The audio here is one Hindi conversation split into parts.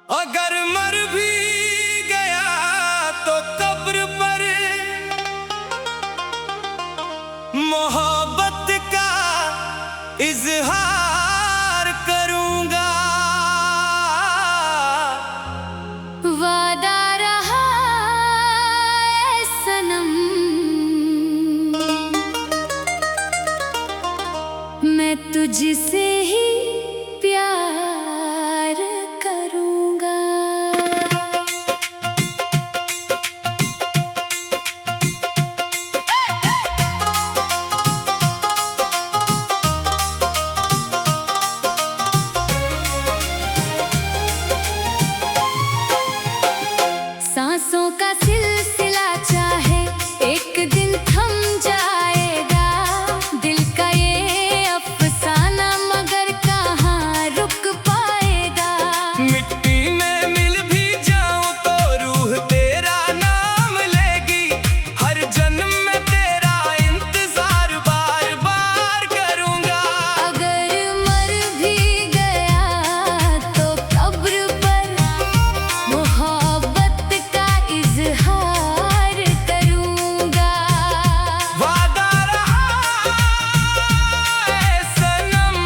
अगर मर भी गया तो कब्र पर मोहब्बत का इजहार करूंगा। वादा रहा है सनम, मैं तुझसे ही प्यार करूंगा। सांसों का सिलसिला चाहे एक दिन थम जाएगा, दिल का ये अफसाना मगर कहाँ रुक पाएगा। मिट्टी में मिल भी जाऊं तो रूह तेरा नाम लेगी, हर जन्म में तेरा इंतजार बार बार करूंगा। अगर मर भी गया तो कब्र पर मोहब्बत का इजहार करूंगा। वादा रहा है सनम,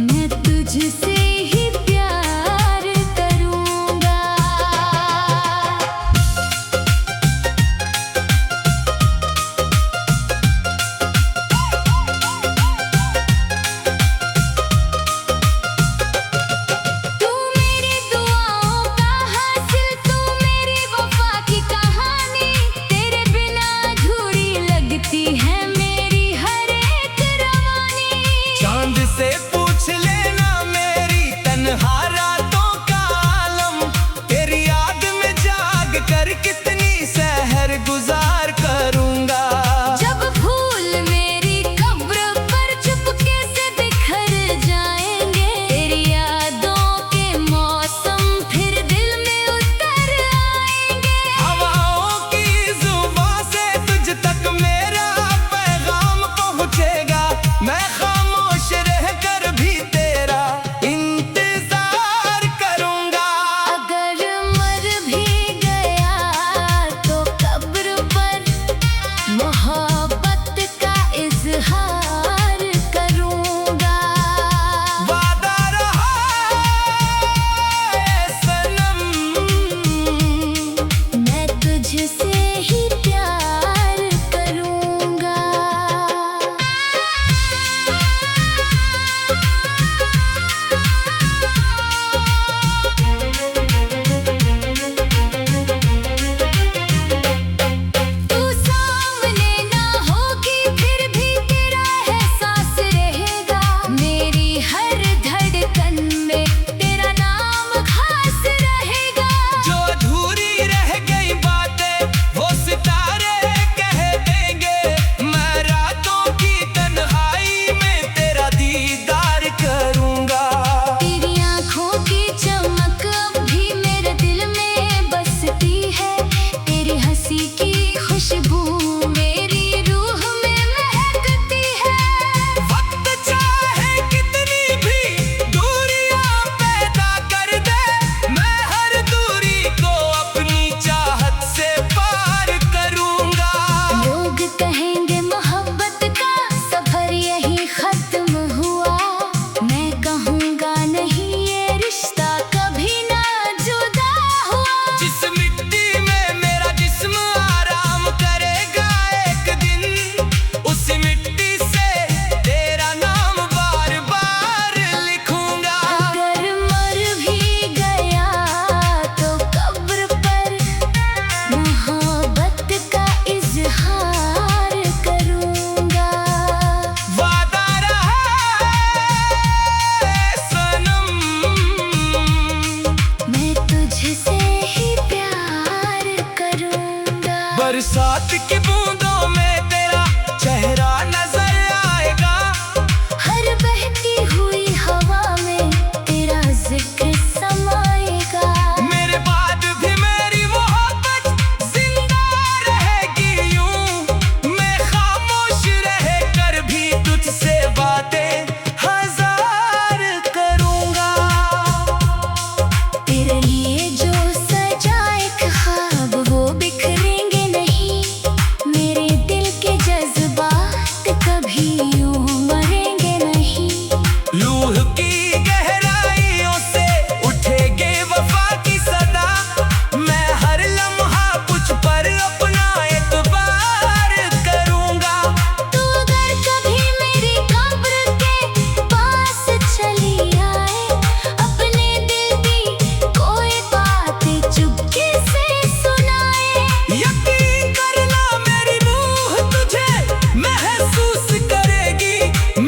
मैं तुझसे ही प्यार करूंगा। तू मेरी दुआओं का हासिल, तू मेरी वफा की कहानी, तेरे बिना अधूरी लगती है मेरी हर एक रवानी। चांद से पूछ लेना मेरी तन्हा रातों का आलम, तेरी याद में जाग कर कितनी सहर गुजार करूंगा। जब फूल मेरी कब्र पर चुपके से बिखर जाएंगे, तेरी यादों के मौसम फिर दिल में उतर आएंगे। हवाओं की जुबां से तुझ तक मेरा पैगाम पहुंचेगा, मैं खामोश रहकर भी तेरा इंतजार करूंगा। अगर मर भी गया तो कब्र पर मोहब्बत का इजहार करूंगा। वादा रहा है सनम, मैं तुझसे ही प्यार करूंगा। तू सामने ना होगी फिर भी तेरा एहसास रहेगा, मेरी हर धड़कन में तेरा नाम खास रहेगा। जो अधूरी रह गई बातें वो सितारे कह देंगे, मैं रातों की तन्हाई में तेरा दीदार करूंगा। तेरी आँखों की चमक अब भी मेरे दिल में बसती है, तेरी हंसी की खुशबू मेरी रूह में महकती है। वक्त चाहे कितनी भी दूरियां पैदा कर दे, मैं हर दूरी को अपनी चाहत से पार करूंगा। लोग कहेंगे मोहब्बत का सफर यही खत्म हुआ, मैं कहूँगा नहीं ये रिश्ता कभी ना जुदा हुआ। जिस मिट्टी में मेरा जिस्म आराम करेगा एक दिन, उस मिट्टी से तेरा नाम बार बार लिखूंगा। अगर मर भी गया तो कब्र पर मोहब्बत का इजहार करूंगा। वादा रहा है सनम, मैं तुझसे ही प्यार करूंगा। बरसात की बूंदों में तेरा चेहरा नजर आएगा, हर बहती हुई हवा में तेरा जिक्र समाएगा। मेरे बाद भी मेरी मोहब्बत जिंदा रहेगी यूं, मैं खामोश रहकर भी तुझसे बातें हजार करूंगा। रूह की गहराइयों से उठेगे वफा की सदा। मैं हर लम्हा तुझ पर अपना एतबार करूंगा। तू अगर कभी मेरी कब्र के पास चली आए, अपने दिल की कोई बात चुपके से सुनाए। यकीन करना मेरी रूह तुझे महसूस करेगी।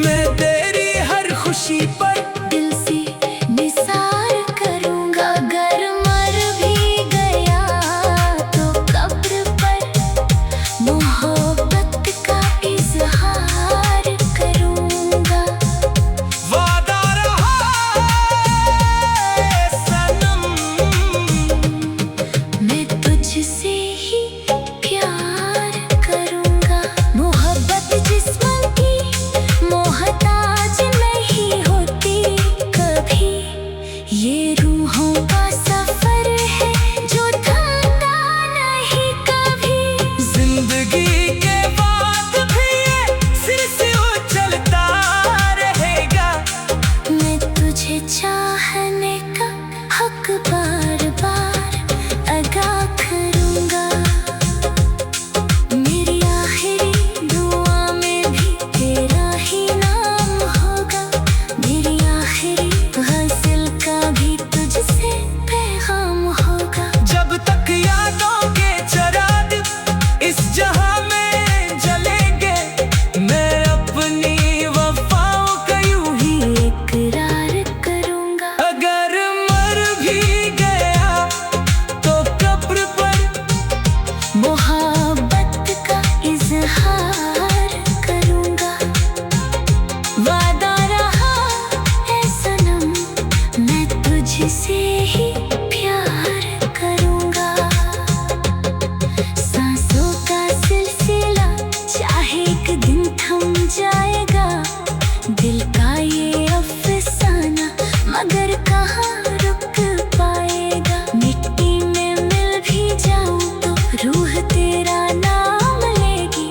मैं तेरी हर खुशी पर दिल से निसार करूंगा। अगर मर भी गया तो कब्र पर मोहब्बत का इजहार करूंगा। वादा रहा सनम, मैं तुझसे ही प्यार करूंगा। मोहब्बत जिस्म की मोहताज नहीं होती कभी। ये रूहों का सफर है जो थमता नहीं कभी। जिंदगी के बाद भी ये सिलसिला चलता रहेगा। मैं तुझे चाहने का हक बार बार अदा करूंगा। मेरी आखिरी दुआ में भी तेरा ही नाम होगा। मेरी आखिरी गज़ल का भी तुझसे पैगाम होगा। जब तक यादों के चिराग इस जहां में जलेंगे, मैं अपनी वफाओं का यूं ही इकरार करूंगा। अगर मर भी गया तो कब्र पर मोहब्बत का इजहार करूंगा। वादा रहा है सनम, मैं तुझसे ही प्यार करूंगा। सांसों का सिलसिला चाहे एक दिन थम जाएगा। दिल का ये अफसाना मगर कहाँ रुक पाएगा। मिट्टी में मिल भी जाऊं तो रूह तेरा नाम लेगी।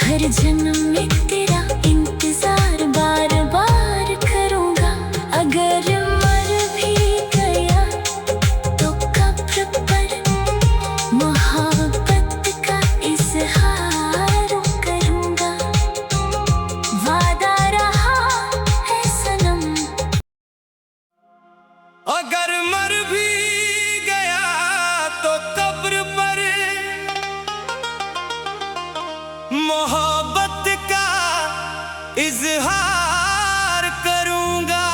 हर जन्म में तेरा इंतजार बार बार करूंगा। अगर मर भी गया तो कब्र पर मोहब्बत का इजहार करूंगा। वादा रहा है सनम। अगर मर भी गया तो कब्र पर मोहब्बत का इजहार करूंगा।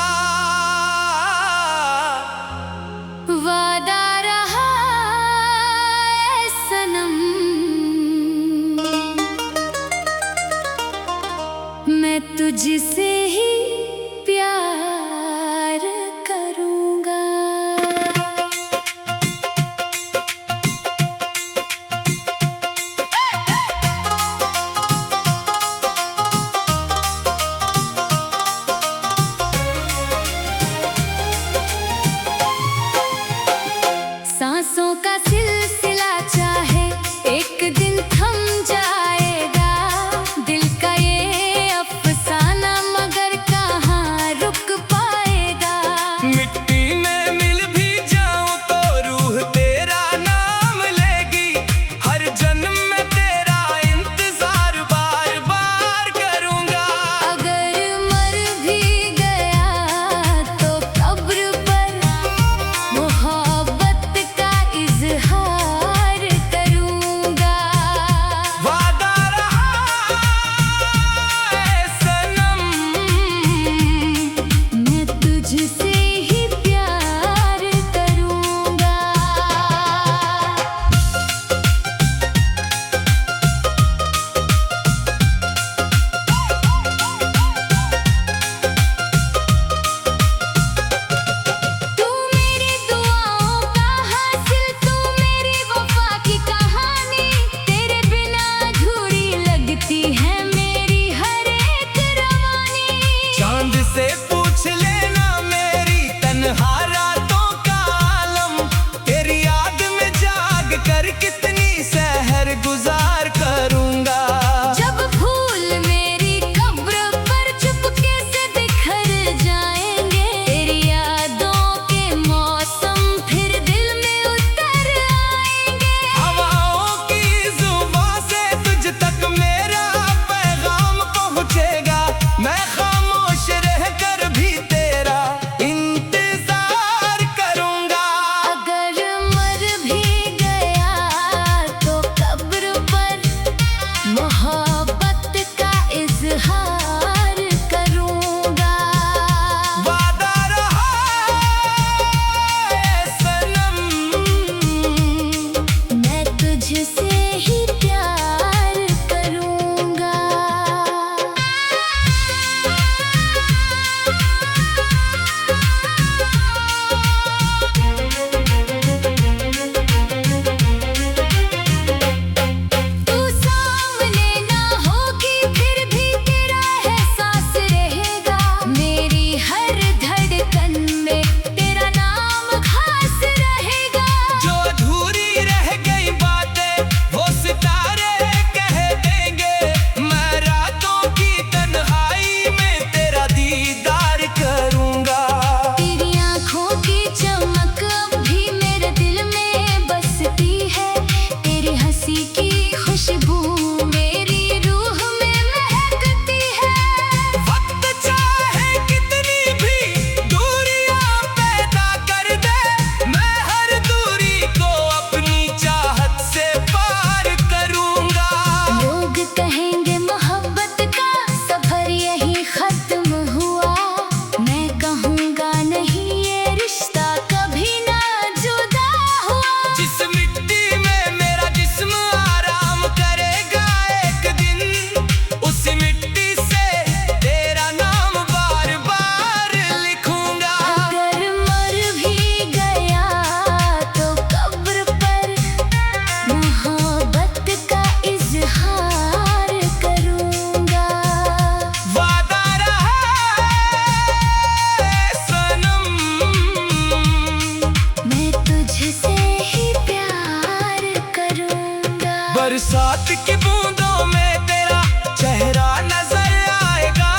बरसात की बूंदों में तेरा चेहरा नजर आएगा।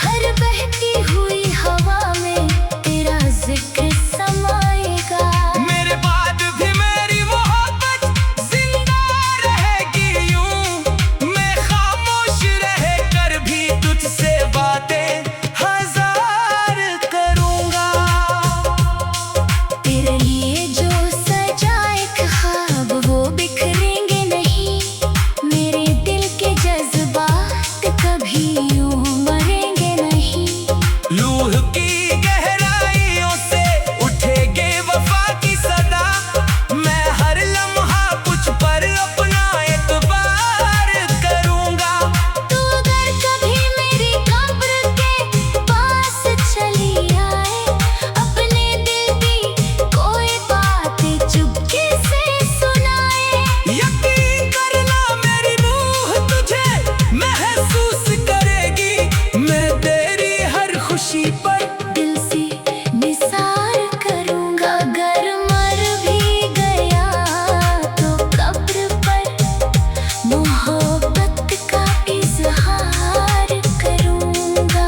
हर बहती हुई हवा में तेरा जिक्र समाएगा। मेरे बाद भी मेरी मोहब्बत जिंदा रहेगी यूं। मैं खामोश रह कर भी तुझसे बातें हजार करूंगा। तेरे लिए जो सजा एक ख्वाब वो बिखरेंगे नहीं। मेरे दिल के जज्बात कभी यूं मरेंगे नहीं। लूह की गहराइयों से उठेगे वफा की सदा। मैं हर लम्हा कुछ पर अपना एतबार करूंगा। तू अगर कभी मेरी कब्र के पास चली आए, अपने दिल की कोई बात चुपके से सुनाए। यकीन करना मेरी रूह तुझे महसूस करेगी। मैं तेरी हर खुशी पर दिल से निसार करूंगा। अगर मर भी गया तो कब्र पर मोहब्बत का इजहार करूंगा।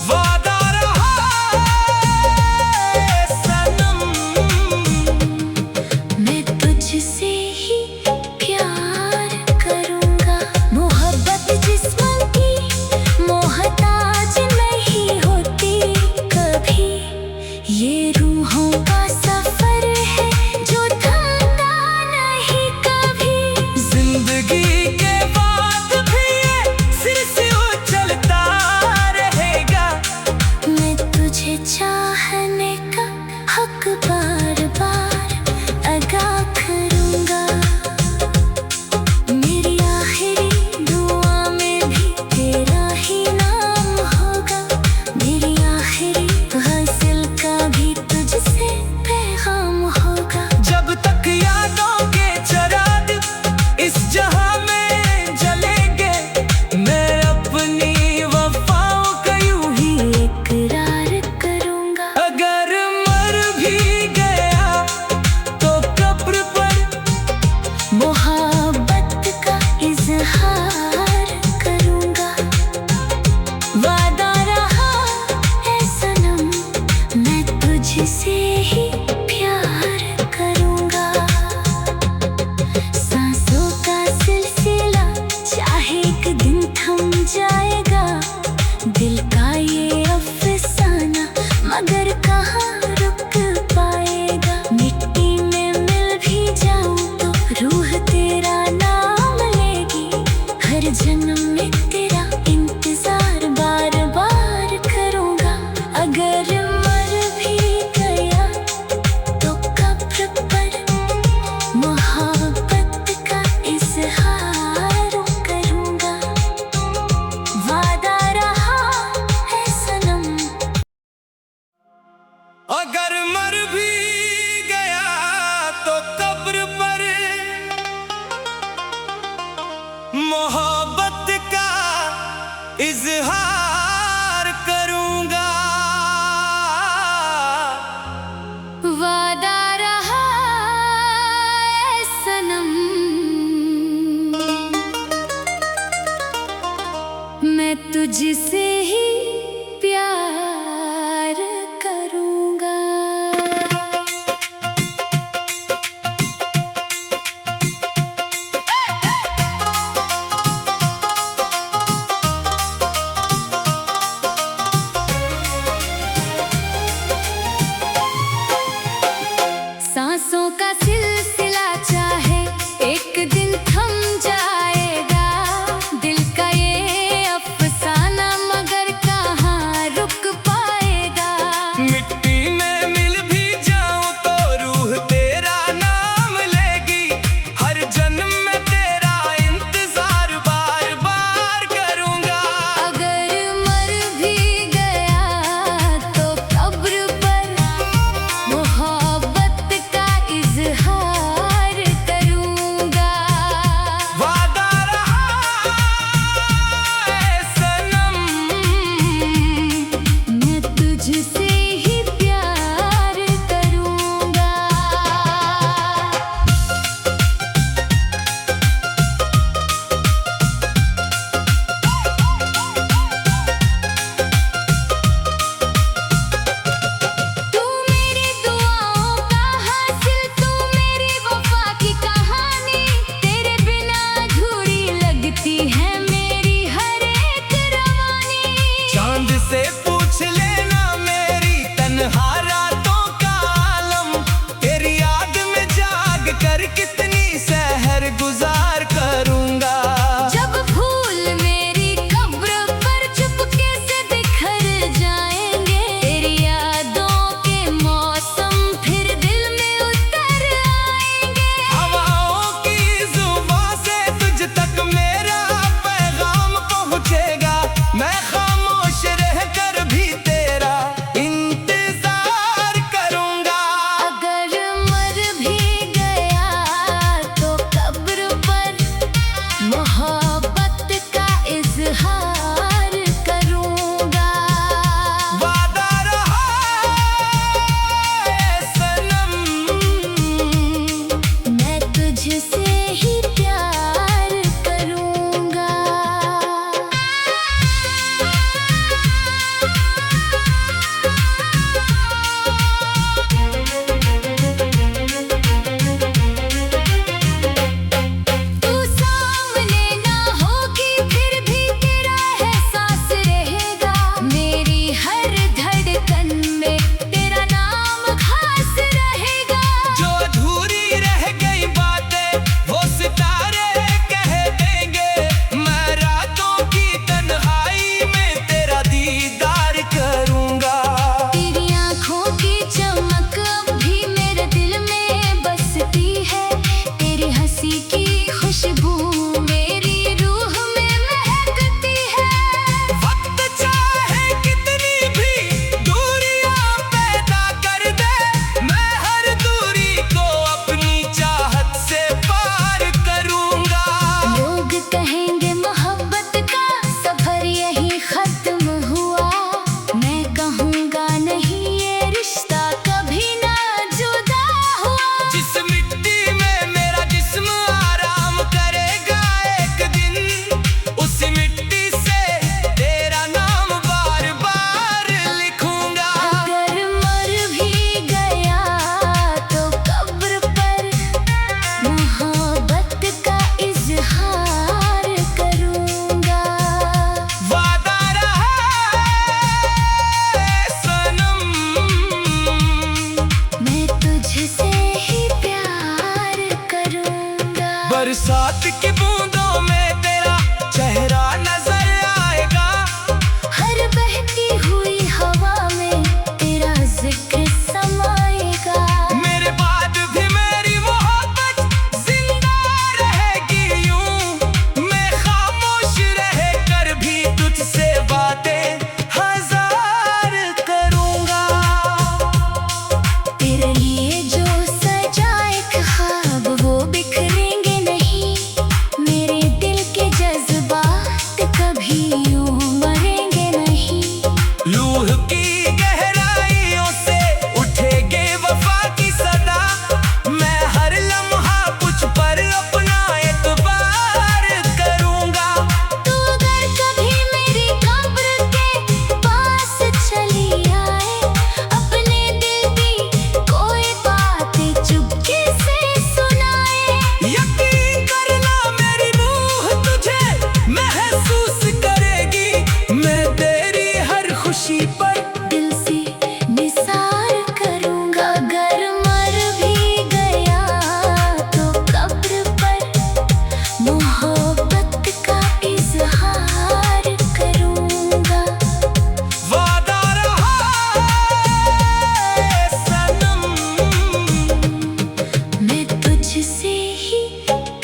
वादा रहा है सनम, मैं तुझसे ही प्यार करूंगा। मोहब्बत जिस्म की मोहताज नहीं होती कभी। ये रूहों का सफर है जो थमता नहीं कभी। जिंदगी के बाद भी ये फिर से उछलता रहेगा। मैं तुझे चाहने का हक बार बार अदा करूंगा। मेरी आखिरी दुआ में भी तेरा ही नाम होगा। मेरी आखिरी गज़ल का भी तुझसे पैगाम होगा। जब तक यादों के चिराग इस जहां में जलेंगे, मैं अपनी वफाओं का यूं ही इकरार करूंगा। अगर मर भी गया तो कब्र पर मोहब्बत का इजहार करूंगा। वादा रहा है सनम, मैं तुझसे ही प्यार करूंगा। सांसों का सिलसिला चाहे एक दिन थम जाएगा। दिल का ये अफसाना मगर कहाँ रुक पाएगा। मिट्टी में मिल भी जाऊं तो रूह तेरा नाम लेगी। हर जन्म में तेरा इंतजार बार बार करूंगा। अगर मर भी गया तो कब्र पर मोहब्बत का इजहार करूंगा। वादा रहा है सनम। अगर मर भी गया तो कब्र पर मोहब्बत का इजहार करूंगा। वादा रहा है सनम, मैं तुझसे ही प्यार करूंगा। बरसात की बूंदों में तेरा चेहरा नजर आएगा। हर बहती हुई हवा में तेरा जिक्र समाएगा। मेरे बाद भी मेरी मोहब्बत जिंदा रहेगी यूं। मैं खामोश रह कर भी तुझसे बातें हजार करूंगा। तेरे लिए जो सजा एक ख्वाब वो बिखरेंगे नहीं। मेरे दिल के जज्बात कभी यूं मरेंगे नहीं। लूह की गहराइयों से उठेगे वफा की सदा। मैं हर लम्हा कुछ पर अपना एतबार करूंगा। तू अगर कभी मेरी कब्र के पास चली आए, अपने दिल की कोई बात चुपके से सुनाए। यकीन करना मेरी रूह तुझे महसूस करेगी। मैं तेरी हर खुशी पर दिल से निसार करूंगा। अगर मर भी गया तो कब्र पर मोहब्बत का इजहार करूंगा। वादा रहा है सनम। मैं तुझसे ही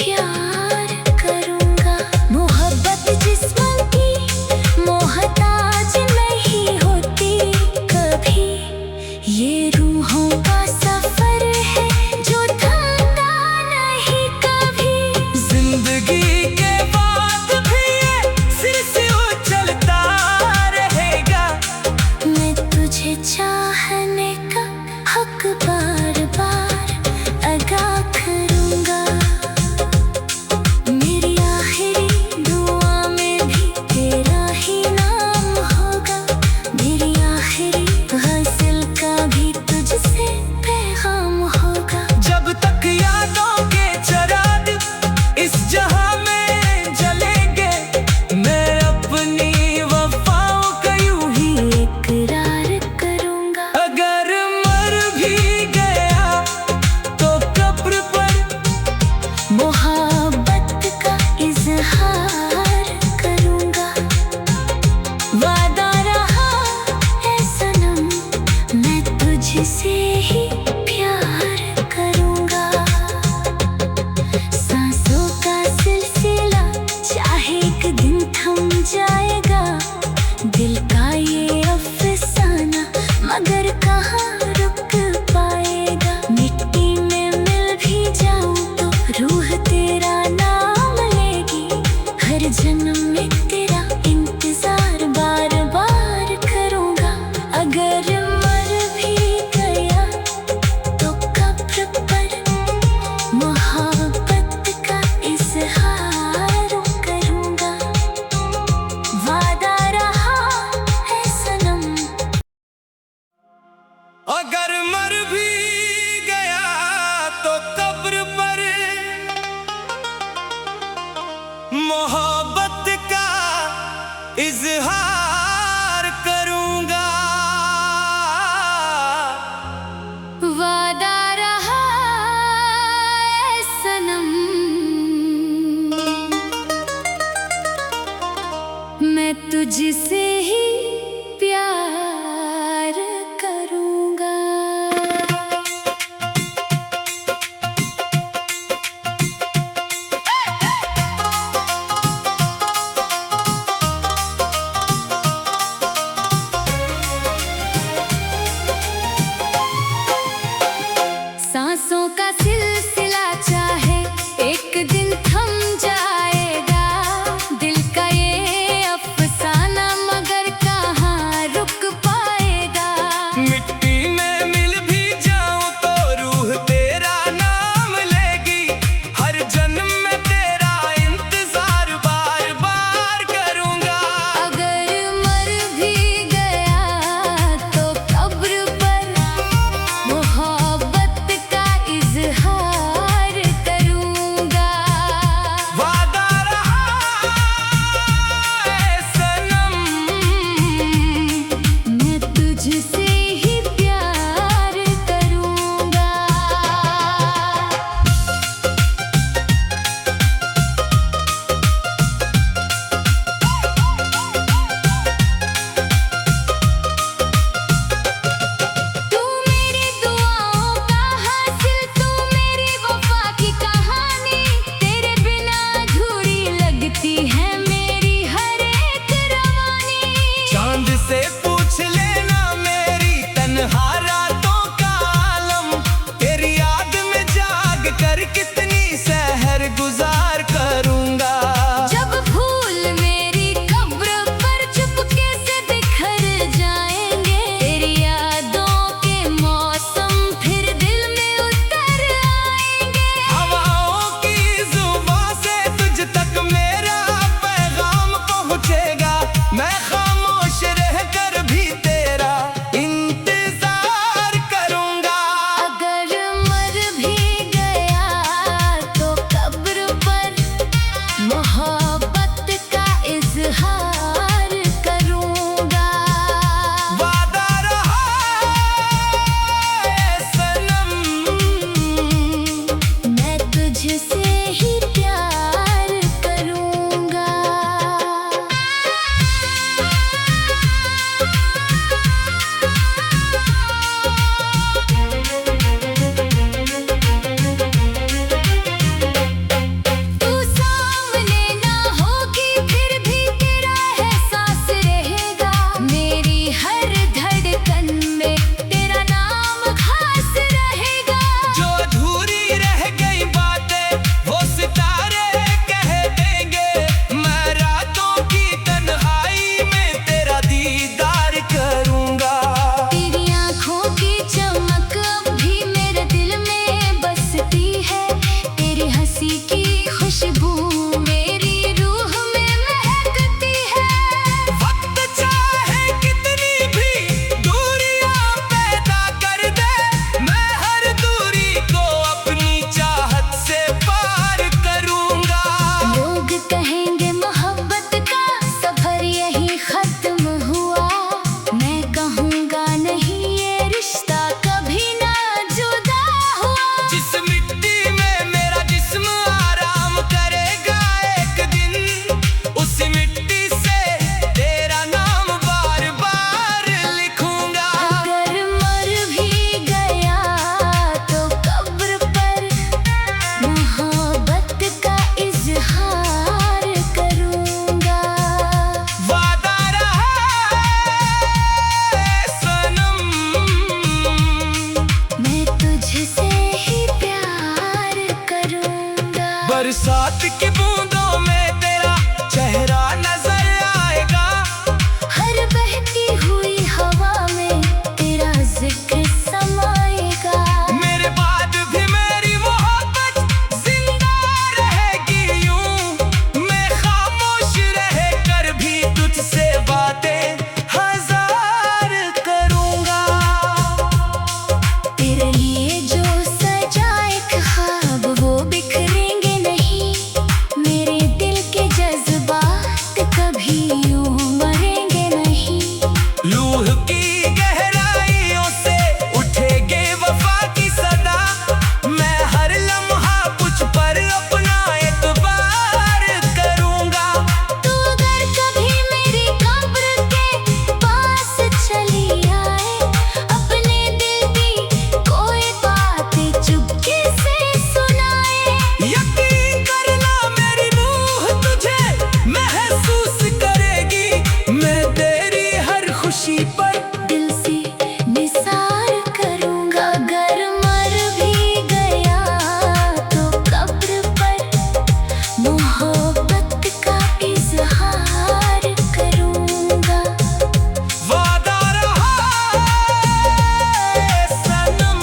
प्यार करूंगा। मोहब्बत जिस्म की मोहताज नहीं होती कभी। ये रूहों का सफर है जो थकता नहीं कभी। जिंदगी के बाद भी ये सिर से उछलता रहेगा। मैं तुझे चाहने का हक बार बार अदा करूंगा। मेरी आखिरी दुआ में भी तेरा ही नाम होगा। मेरी आखिरी गज़ल का भी तुझसे पैगाम होगा। जब तक यादों के चिराग इस जहां में जलेंगे, मैं अपनी वफाओं का यूं ही इकरार करूंगा। अगर मर भी गया तो कब्र पर मोहब्बत का इजहार करूंगा। वादा रहा है सनम, मैं तुझसे ही प्यार करूंगा। सांसों का सिलसिला चाहे एक दिन थम जाएगा। दिल का ये अफसाना मगर कहाँ रुक पाएगा। मिट्टी में मिल भी जाऊं तो रूह तेरा नाम लेगी। हर जन्म में तेरा इंतजार बार बार करूंगा। अगर मर भी गया तो कब्र पर मोहब्बत का इजहार करूंगा। वादा रहा है सनम। अगर मर भी गया तो कब्र पर मोहब्बत का इजहार करूंगा। वादा रहा है सनम, मैं तुझसे ही प्यार करूंगा। बरसात की बूंदों में तेरा चेहरा नजर आएगा। हर बहती हुई हवा में तेरा जिक्र समाएगा। मेरे बाद भी मेरी मोहब्बत जिंदा रहेगी यूं। मैं खामोश रह कर भी तुझसे बातें हजार करूंगा। तेरे लिए जो सजाए ख्वाब वो बिखरेंगे नहीं। मेरे दिल के जज्बात कभी यूं मरेंगे नहीं। लूह की गहराइयों से उठेगे वफा की सदा। मैं हर लम्हा तुझ पर अपना एतबार करूंगा। तू अगर कभी मेरी कब्र के पास चली आए, अपने दिल की कोई बात चुपके से सुनाए। यकीन करना मेरी रूह तुझे महसूस करेगी। मैं तेरी हर खुशी पर दिल से निसार करूंगा। अगर मर भी गया तो कब्र पर मोहब्बत का इजहार करूंगा। वादा रहा सनम,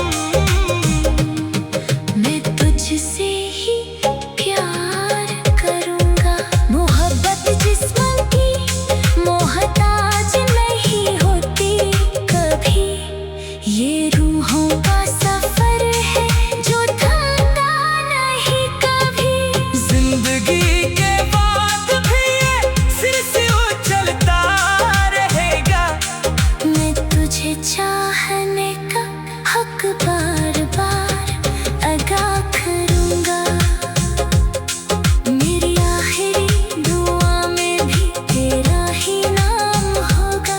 मैं तुझसे ही प्यार करूंगा। मोहब्बत जिस्म की मोहताज नहीं होती कभी। ये रूहों का सफर है जो थमता नहीं कभी। जिंदगी के बाद भी ये सिलसिला चलता रहेगा। मैं तुझे चाहने का हक बार बार अदा करूंगा। मेरी आखिरी दुआ में भी तेरा ही नाम होगा।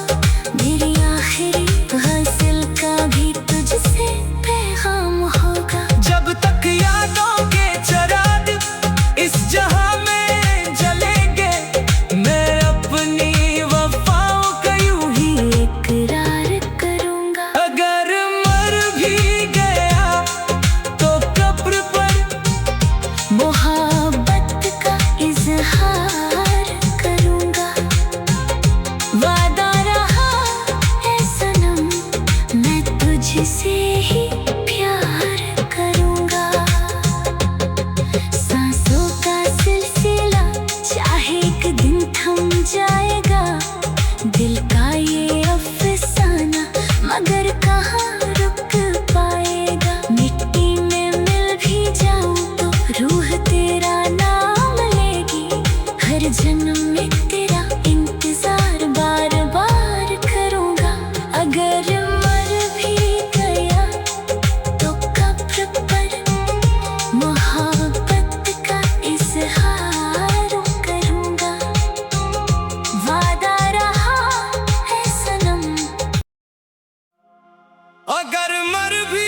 मेरी आखिरी गज़ल का भी तुझसे पैगाम होगा। जब तक यादों के चिराग इस जहां में जलेंगे, मैं अपनी वफाओं का यूं ही इकरार करूंगा। अगर मर भी गया तो कब्र पर मोहब्बत का इजहार करूंगा। वादा रहा है सनम, मैं तुझसे ही प्यार करूंगा। सांसों का सिलसिला चाहे एक दिन थम जाएगा। दिल का ये अफसाना मगर कहाँ रुक पाएगा। मिट्टी में मिल भी जाऊं तो रूह तेरा नाम लेगी। हर जन्म में तेरा इंतजार बार बार करूंगा। अगर मर भी गया तो कब्र पर मोहब्बत का इजहार करूंगा। वादा रहा है सनम। अगर मर भी